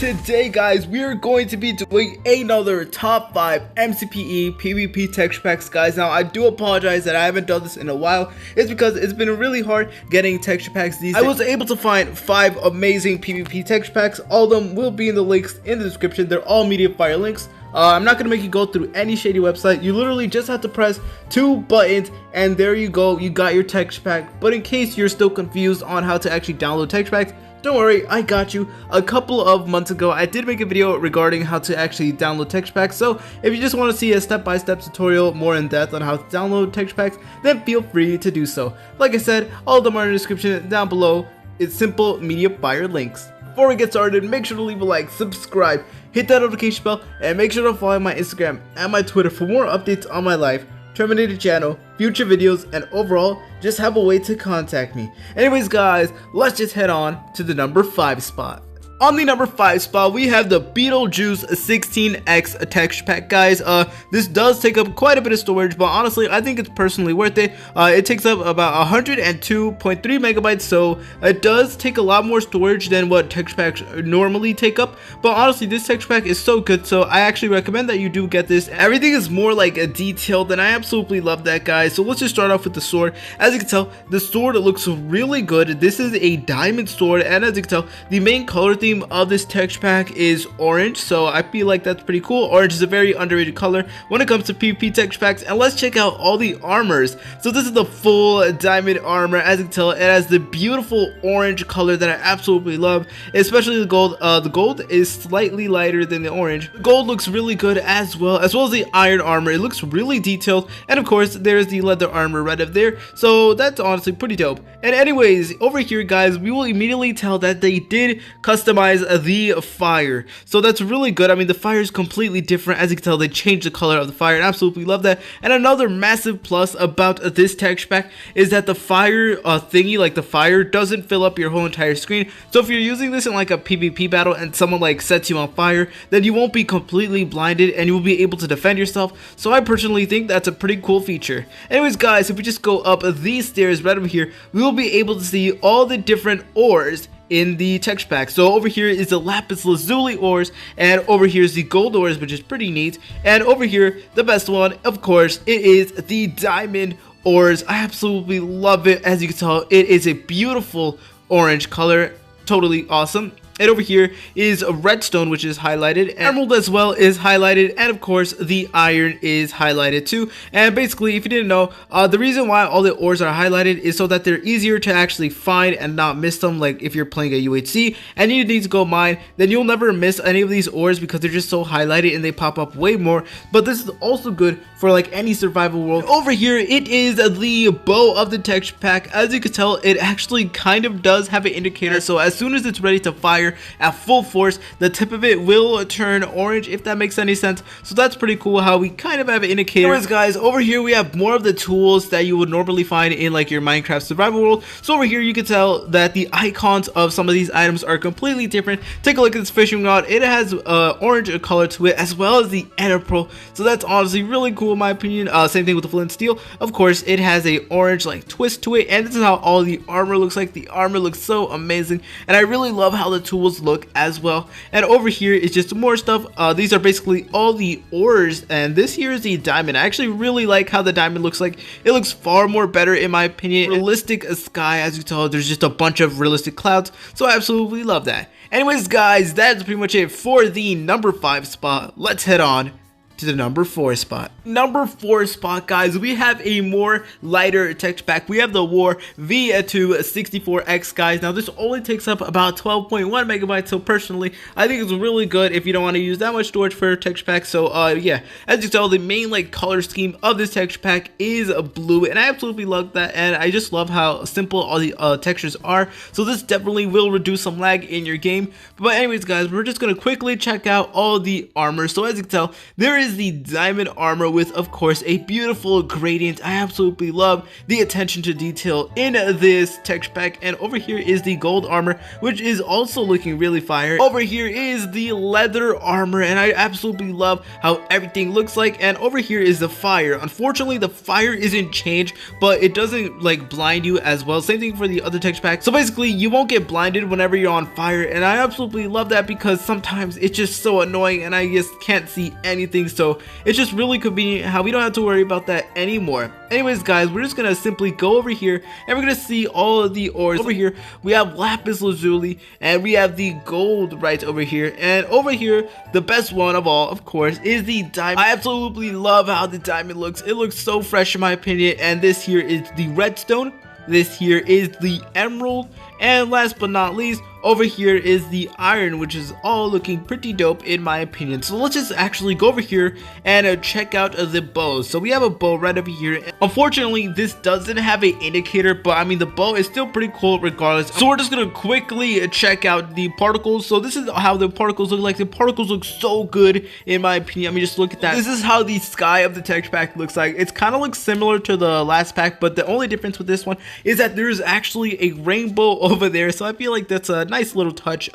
today guys, we are going to be doing another top 5 MCPE PvP texture packs guys. Now I do apologize that I haven't done this in a while. It's because it's been really hard getting texture packs these days. I was able to find 5 amazing PvP texture packs. All of them will be in the links in the description. They're all MediaFire links. I'm not going to make you go through any shady website. You literally just have to press 2 buttons and there you go, you got your texture pack. But in case you're still confused on how to actually download texture packs, don't worry, I got you. A couple of months ago, I did make a video regarding how to actually download texture packs. So if you just want to see a step-by-step tutorial more in depth on how to download texture packs, then feel free to do so. Like I said, all of them are in the description down below. It's simple MediaFire links. Before we get started, make sure to leave a like, subscribe, hit that notification bell, and make sure to follow my Instagram and my Twitter for more updates on my life, Terminated channel, future videos, and overall, just have a way to contact me. Anyways guys, let's just head on to the number 5 spot. On the number 5 spot, we have the Beetlejuice 16X texture pack, guys. This does take up quite a bit of storage, but honestly, I think it's personally worth it. It takes up about 102.3 megabytes, so it does take a lot more storage than what texture packs normally take up. But honestly, this texture pack is so good, so I actually recommend that you do get this. Everything is more like a detailed, and I absolutely love that, guys. So let's just start off with the sword. As you can tell, the sword looks really good. This is a diamond sword, and as you can tell, the main color theme of this texture pack is orange, so I feel like that's pretty cool. Orange is a very underrated color when it comes to PvP texture packs. And let's check out all the armors. So this is the full diamond armor. As you can tell, it has the beautiful orange color that I absolutely love, especially the gold. The gold is slightly lighter than the orange. The gold looks really good as well as the iron armor. It looks really detailed, and of course there's the leather armor right up there, so that's honestly pretty dope. And anyways, over here guys, we will immediately tell that they did customize the fire, so that's really good. I mean, the fire is completely different. As you can tell, they changed the color of the fire, and I absolutely love that. And another massive plus about this texture pack is that the fire thingy, like the fire, doesn't fill up your whole entire screen. So if you're using this in like a PvP battle and someone like sets you on fire, then you won't be completely blinded and you will be able to defend yourself. So I personally think that's a pretty cool feature. Anyways guys, if we just go up these stairs right over here, we will be able to see all the different ores in the texture pack. So over here is the lapis lazuli ores, and over here is the gold ores, which is pretty neat. And over here, the best one, of course, it is the diamond ores. I absolutely love it. As you can tell, it is a beautiful orange color, totally awesome. And over here is a redstone, which is highlighted. Emerald as well is highlighted, and of course the iron is highlighted too. And basically, if you didn't know, the reason why all the ores are highlighted is so that they're easier to actually find and not miss them. Like if you're playing a UHC and you need to go mine, then you'll never miss any of these ores because they're just so highlighted and they pop up way more. But this is also good for like any survival world. Over here, it is the bow of the texture pack. As you can tell, it actually kind of does have an indicator, so as soon as it's ready to fire at full force, the tip of it will turn orange, if that makes any sense. So that's pretty cool how we kind of have an indicator. Anyways guys, over here we have more of the tools that you would normally find in like your Minecraft survival world. So over here you can tell that the icons of some of these items are completely different. Take a look at this fishing rod. It has orange color to it, as well as the ender pearl, so that's honestly really cool in my opinion. Same thing with the flint steel. Of course, it has a orange like twist to it, and this is how all the armor looks like. The armor looks so amazing, and I really love how the tools look as well. And over here is just more stuff. These are basically all the ores, and this here is the diamond. I actually really like how the diamond looks like. It looks far more better in my opinion. Realistic sky, as you tell, there's just a bunch of realistic clouds, so I absolutely love that. Anyways guys, that's pretty much it for the number 5 spot. Let's head on to the number 4 spot. Number 4 spot guys, we have a more lighter texture pack. We have the War V264X guys. Now this only takes up about 12.1 megabytes, so personally I think it's really good if you don't want to use that much storage for a texture pack. So yeah, as you can tell, the main like color scheme of this texture pack is blue, and I absolutely love that, and I just love how simple all the textures are. So this definitely will reduce some lag in your game. But anyways guys, we're just gonna quickly check out all the armor. So as you can tell, there is is the diamond armor with, of course, a beautiful gradient. I absolutely love the attention to detail in this texture pack. And over here is the gold armor, which is also looking really fire. Over here is the leather armor, and I absolutely love how everything looks like. And over here is the fire. Unfortunately, the fire isn't changed, but it doesn't like blind you as well. Same thing for the other texture pack. So basically, you won't get blinded whenever you're on fire, and I absolutely love that because sometimes it's just so annoying and I just can't see anything. So it's just really convenient how we don't have to worry about that anymore. Anyways, guys, we're just gonna simply go over here and we're gonna see all of the ores. Over here we have lapis lazuli and we have the gold right over here, and over here the best one of all, of course, is the diamond. I absolutely love how the diamond looks. It looks so fresh in my opinion. And this here is the redstone, this here is the emerald, and last but not least, over here is the iron, which is all looking pretty dope in my opinion. So let's just actually go over here and check out the bows. So we have a bow right over here. Unfortunately, this doesn't have an indicator, but I mean the bow is still pretty cool regardless. So we're just gonna quickly check out the particles. So this is how the particles look like. The particles look so good in my opinion. I mean, just look at that. This is how the sky of the texture pack looks like. It's kind of looks similar to the last pack, but the only difference with this one is that there's actually a rainbow over there. So I feel like that's a nice little touch.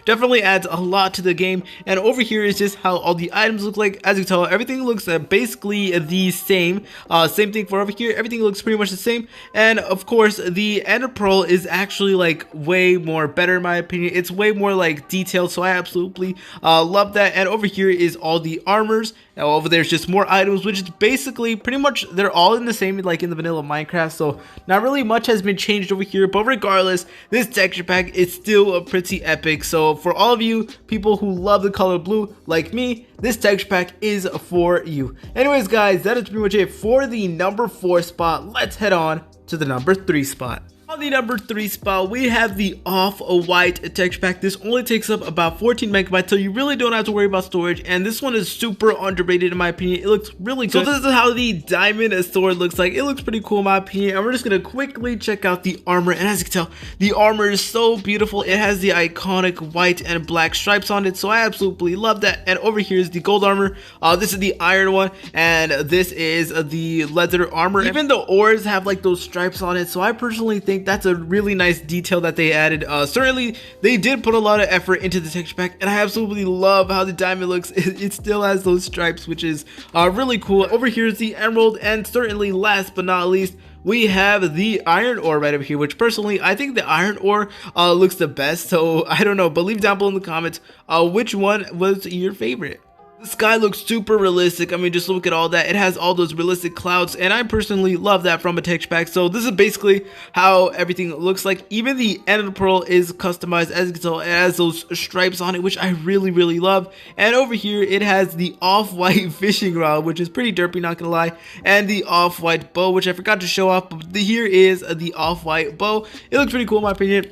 Definitely adds a lot to the game. And over here is just how all the items look like. As you can tell, everything looks basically the same. Same thing for over here. Everything looks pretty much the same. And of course, the ender pearl is actually like way more better in my opinion. It's way more like detailed, so I absolutely love that. And over here is all the armors. Now over there's just more items, which is basically pretty much they're all in the same like in the vanilla Minecraft. So not really much has been changed over here, but regardless, this texture pack is still pretty epic. So for all of you people who love the color blue like me, this texture pack is for you. Anyways, guys, that is pretty much it for the number 4 spot. Let's head on to the number 3 spot. On the number 3 spot, we have the OffWhite texture pack. This only takes up about 14 megabytes, so you really don't have to worry about storage. And this one is super underrated in my opinion. It looks really good. So this is how the diamond sword looks like. It looks pretty cool in my opinion. And we're just gonna quickly check out the armor. And as you can tell, the armor is so beautiful. It has the iconic white and black stripes on it, so I absolutely love that. And over here is the gold armor. This is the iron one, and this is the leather armor. Even the ores have like those stripes on it, so I personally think that's a really nice detail that they added. Certainly they did put a lot of effort into the texture pack, and I absolutely love how the diamond looks. It still has those stripes, which is really cool. Over here is the emerald, and certainly last but not least, we have the iron ore right over here, which personally I think the iron ore looks the best. So I don't know, but leave down below in the comments which one was your favorite. The sky looks super realistic. I mean, just look at all that. It has all those realistic clouds, and I personally love that from a texture pack. So this is basically how everything looks like. Even the ender pearl is customized. As you can tell, it has those stripes on it, which I really love. And over here, it has the off-white fishing rod, which is pretty derpy, not gonna lie. And the off-white bow, which I forgot to show off. But here is the off-white bow. It looks pretty cool in my opinion.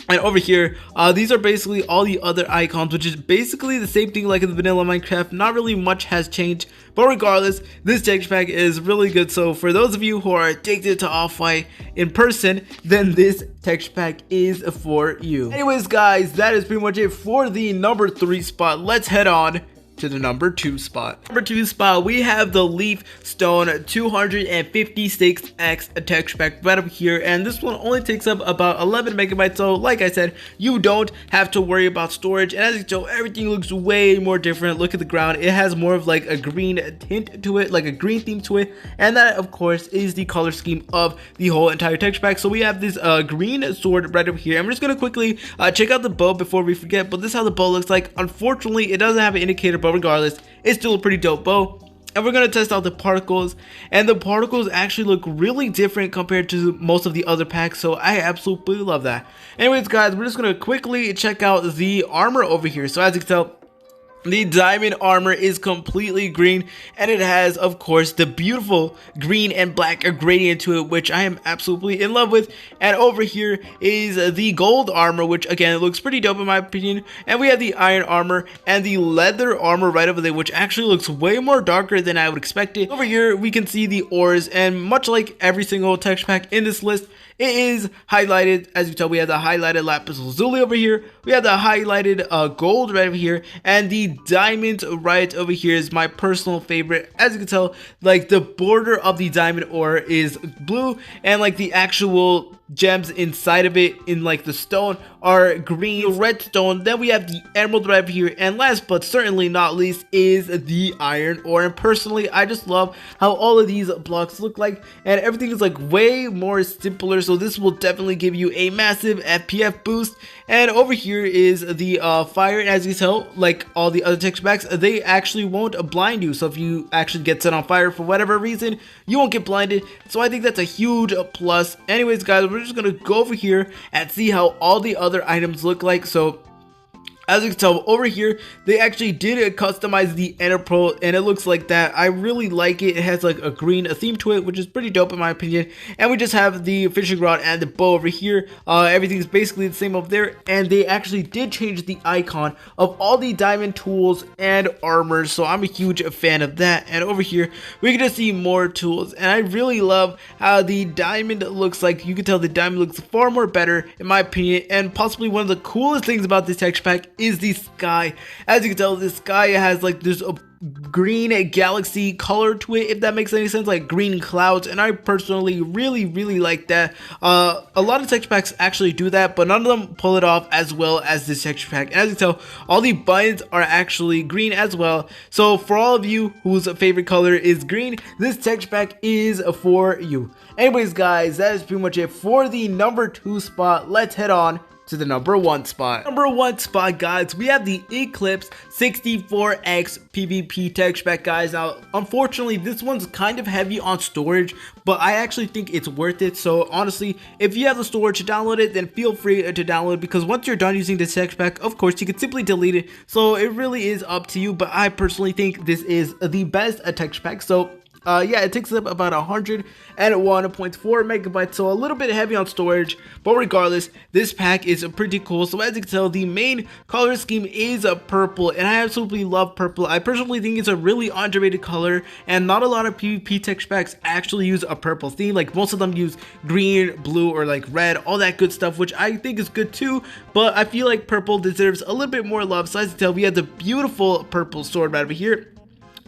And over here, these are basically all the other icons, which is basically the same thing like in the vanilla Minecraft. Not really much has changed, but regardless, this texture pack is really good. So for those of you who are addicted to OffWhite in person, then this texture pack is for you. Anyways, guys, that is pretty much it for the number 3 spot. Let's head on to the number 2 spot. Number 2 spot, we have the Leaf Stone 256X texture pack right up here, and this one only takes up about 11 megabytes. So like I said, you don't have to worry about storage, and as you can tell, everything looks way more different. Look at the ground. It has more of like a green tint to it, like a green theme to it, and that of course is the color scheme of the whole entire texture pack. So we have this green sword right over here. I'm just gonna quickly check out the bow before we forget, but this is how the bow looks like. Unfortunately, it doesn't have an indicator, but regardless, it's still a pretty dope bow. And we're going to test out the particles, and the particles actually look really different compared to most of the other packs, so I absolutely love that. Anyways, guys, we're just going to quickly check out the armor over here. So as you can tell, the diamond armor is completely green, and it has, of course, the beautiful green and black gradient to it, which I am absolutely in love with. And over here is the gold armor, which again, it looks pretty dope in my opinion. And we have the iron armor and the leather armor right over there, which actually looks way more darker than I would expect it. Over here, we can see the ores, and much like every single texture pack in this list, it is highlighted. As you can tell, we have the highlighted lapis lazuli over here, we have the highlighted gold right over here, and the diamond right over here is my personal favorite. As you can tell, like the border of the diamond ore is blue, and like the actual gems inside of it in like the stone are green. The redstone, then we have the emerald right over here, and last but certainly not least is the iron ore. And personally, I just love how all of these blocks look like, and everything is like way more simpler, so this will definitely give you a massive FPS boost. And over here is the fire, and as you can tell, like all the other texture packs, they actually won't blind you. So if you actually get set on fire for whatever reason, you won't get blinded, so I think that's a huge plus. Anyways guys, we're just gonna go over here and see how all the other items look like. So as you can tell over here, they actually did customize the ender pearl, and it looks like that. I really like it. It has like a green theme to it, which is pretty dope in my opinion. And we just have the fishing rod and the bow over here. Everything's basically the same up there, and they actually did change the icon of all the diamond tools and armor, so I'm a huge fan of that. And over here we can just see more tools, and I really love how the diamond looks like. You can tell the diamond looks far more better in my opinion, and possibly one of the coolest things about this texture pack is the sky. As you can tell, the sky has like this green galaxy color to it, if that makes any sense, like green clouds, and I personally really like that. A lot of texture packs actually do that, but none of them pull it off as well as this texture pack. And as you can tell, all the buttons are actually green as well, so for all of you whose favorite color is green, this texture pack is for you. Anyways guys, that is pretty much it for the number 2 spot. Let's head on to the number 1 spot. Number 1 spot, guys, we have the Eclipse 64x PvP texture pack, guys. Now, unfortunately, this one's kind of heavy on storage, but I actually think it's worth it. So honestly, if you have the storage to download it, then feel free to download, because once you're done using this texture pack, of course, you can simply delete it. So it really is up to you, but I personally think this is the best texture pack. So yeah, it takes up about 101.4 megabytes, so a little bit heavy on storage, but regardless, this pack is pretty cool. So as you can tell, the main color scheme is purple, and I absolutely love purple. I personally think it's a really underrated color, and not a lot of PvP texture packs actually use a purple theme. Like most of them use green, blue, or like red, all that good stuff, which I think is good too, but I feel like purple deserves a little bit more love. So as you can tell, we have the beautiful purple sword right over here.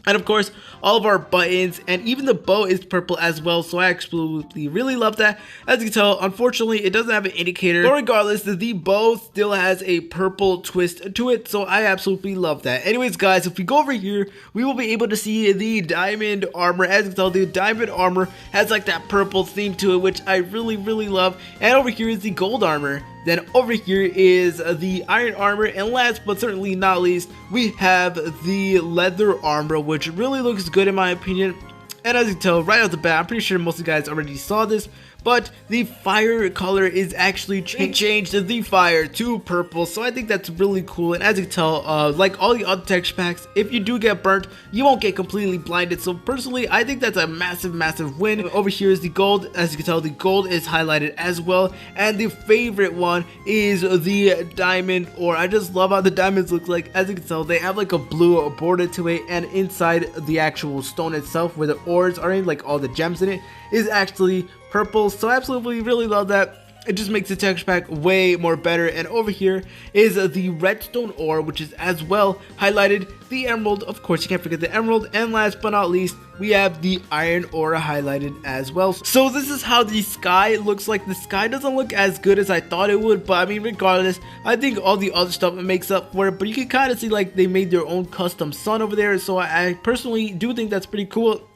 And of course, all of our buttons and even the bow is purple as well, so I absolutely really love that. As you can tell, unfortunately, it doesn't have an indicator, but regardless, the bow still has a purple twist to it, so I absolutely love that. Anyways, guys, if we go over here, we will be able to see the diamond armor. As you can tell, the diamond armor has like that purple theme to it, which I really love. And over here is the gold armor. Then over here is the iron armor, and last but certainly not least, we have the leather armor, which really looks good in my opinion. And as you can tell right off the bat, I'm pretty sure most of you guys already saw this, but the fire color is actually changed the fire to purple, so I think that's really cool. And as you can tell, like all the other texture packs, if you do get burnt, you won't get completely blinded. So personally, I think that's a massive win. Over here is the gold. As you can tell, the gold is highlighted as well, and the favorite one is the diamond ore. I just love how the diamonds look like. As you can tell, they have like a blue border to it, and inside the actual stone itself, where the ores are in, like all the gems in it, is actually purple. So I absolutely really love that. It just makes the texture pack way more better. And over here is the redstone ore, which is as well highlighted. The emerald, of course, you can't forget the emerald. And last but not least, we have the iron ore highlighted as well. So this is how the sky looks like. The sky doesn't look as good as I thought it would, but I mean, regardless, I think all the other stuff makes up for it. But you can kind of see like they made their own custom sun over there, so I personally do think that's pretty cool.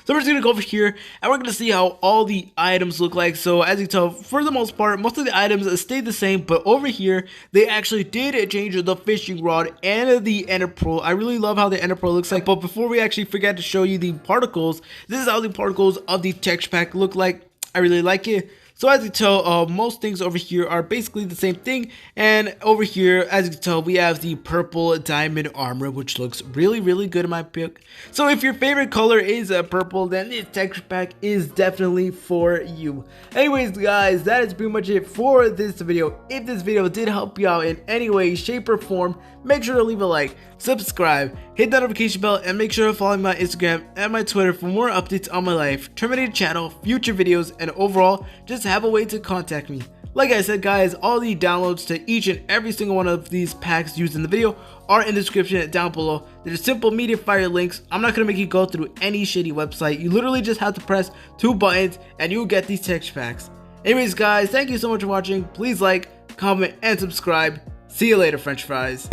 So we're just going to go over here, and we're going to see how all the items look like. So as you can tell, for the most part, most of the items stayed the same, but over here, they actually did change the fishing rod and the ender pearl. I really love how the ender pearl looks like, but before we actually forget to show you the particles, this is how the particles of the texture pack look like. I really like it. So as you can tell, most things over here are basically the same thing, and over here, as you can tell, we have the purple diamond armor, which looks really good in my pick. So if your favorite color is purple, then this texture pack is definitely for you. Anyways, guys, that is pretty much it for this video. If this video did help you out in any way, shape, or form, make sure to leave a like, subscribe, hit that notification bell, and make sure to follow my Instagram and my Twitter for more updates on my life, Terminator channel, future videos, and overall, just have a way to contact me. Like I said guys, all the downloads to each and every single one of these packs used in the video are in the description down below. They're simple media fire links. I'm not going to make you go through any shitty website. You literally just have to press 2 buttons and you'll get these texture packs. Anyways guys, thank you so much for watching. Please like, comment, and subscribe. See you later, French fries.